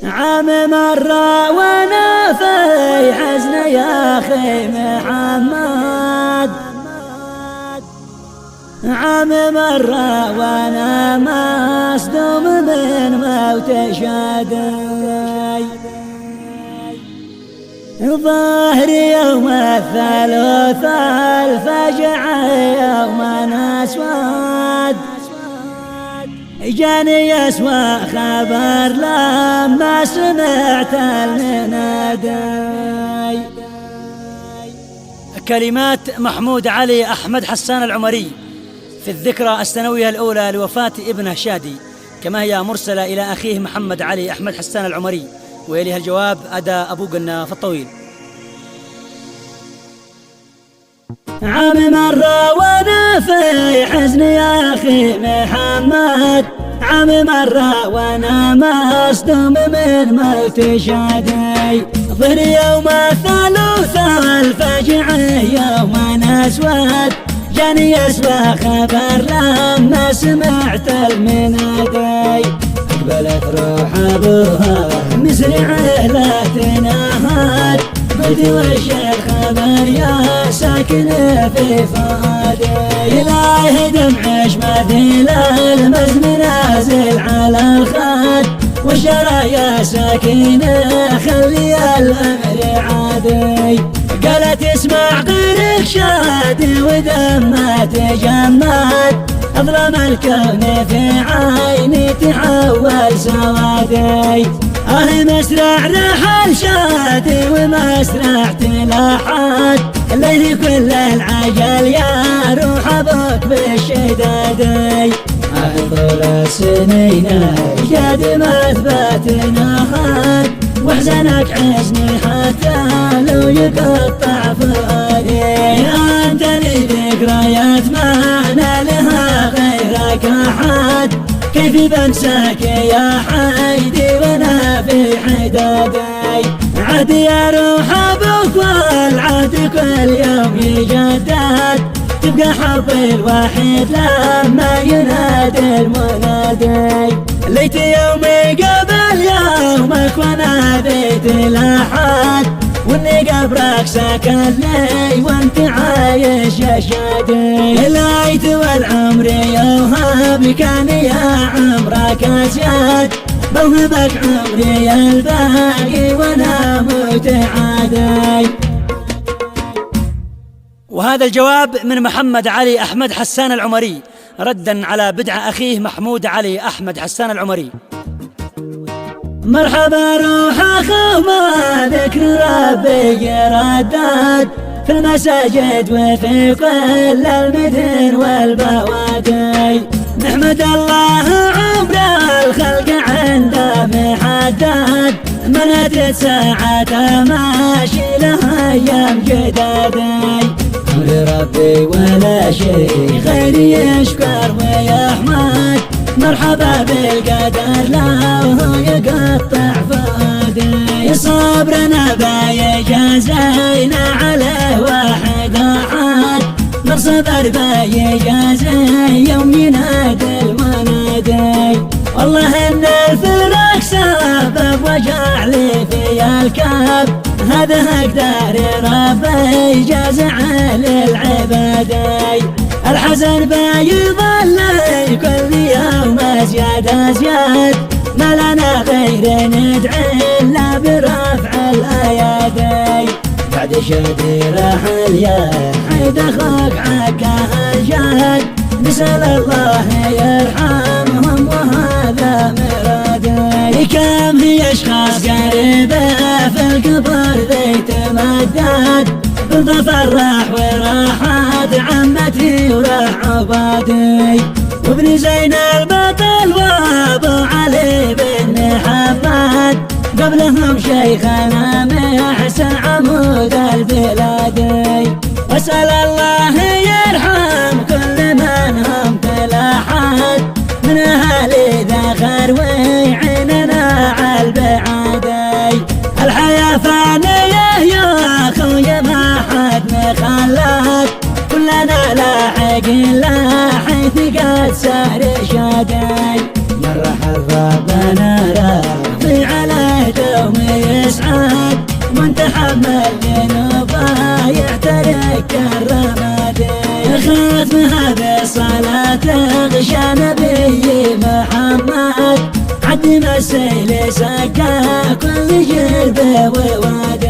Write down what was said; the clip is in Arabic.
عام مرة وانا في حزن يا اخي محمد، عام مرة وانا مصدوم من موت شادي، ظهري يوم الثلاث الفجع يوم اسود، جاني يسوى خبر لما سمعت المنادي. كلمات محمود علي أحمد حسان العمري في الذكرى السنوية الأولى لوفاة ابنه شادي، كما هي مرسلة إلى أخيه محمد علي أحمد حسان العمري، ويليها الجواب أداء أبو قناف الطويل. عام مرة وانا في حزن يا اخي محمد، عام مرة وانا مصدوم من موت شادي، ظهري يوم الثلاث الفجع يوم اسود، جاني يسوى خبر لما سمعت المنادي، اقبلت روح ابوها مسرعة لا تنهد، قلت وش الخبر يا ساكن في فؤادي، لا دمعش مثيل المزن نازل على الخد، والشرى يا ساكنة خلي الأمر عادي، قالت اسمع غيرك شادي ودمها تجمد، أظلم الكون في عيني تحول سوادي، مسرع رحل شادي ومسرع تلاحد، الليل كل العجل يا روح ابوك بالشدادي، طول السنين شادي ما اثبتنا خد، واحزنك حزني حتى لو يقطع فؤادي، انت لي ذكريات ما لها غيرك احد، كيف بنساك يا حيدي وانا في حدادي، عهد يا روح ابوك والعهد كل يوم يجدد، تبقى حبي الوحيد لما ينادي المنادي، ليت يومي قبل يومك وناديت الاحد، واني قبرك سكن لي وانت عايش يا شادي، ليت والعمر يوهب كان يا عمرك ازيد، بوهبك عمري الباقي وانا متعادي. وهذا الجواب من محمد علي أحمد حسان العمري ردا على بدع أخيه محمود علي أحمد حسان العمري. مرحبا روح أخو ما ذكر ربي يردد، في المساجد وفي كل المدن والبوادي، نحمد الله عمر الخلق عنده محدد، منت ساعة ماشي لها أيام جدادي، أمر ربي ولا شيء غير يشكر ويحمد، مرحبا بالقدر لو يقطع فؤادي، صبرنا بيجازينا عليه واحد أحد، نصبر بيجازي يوم ينادي المنادي، والله ان الفراق سبب وجع لي في الكاب، هذا اقدر ربي جازع للعبادي، الحزن بيظل كل يوم ازياد ازياد، ما لنا غير ندعي الا برفع الايادي، بعد شادي رحل يا حيد اخوك عكا الجاد، نسأل الله يرحمهم وهذا مرادي، كم هي اشخاص قريبة في القبر ذي تمدد، بالظفر راح وراحت عمتي وراح عبادي، وابن زين البطل وابو علي بن محمد، قبلهم شيخنا محسن عمود البلادي، واسأل الله يرحم كل من هم تلاحد، من اهالي ذخر ويعيننا على البعادي، الحياة فانية يا اخويا ما حد مخلد، كلنا لاحق لا حيث قد سار شادي، من رحل ربنا راضي عليه تحمل ذنوبه يعترك الرمادي. ختمها بصلاة غشى نبي محمد عد ما السيل سكى كل جربه ووادي.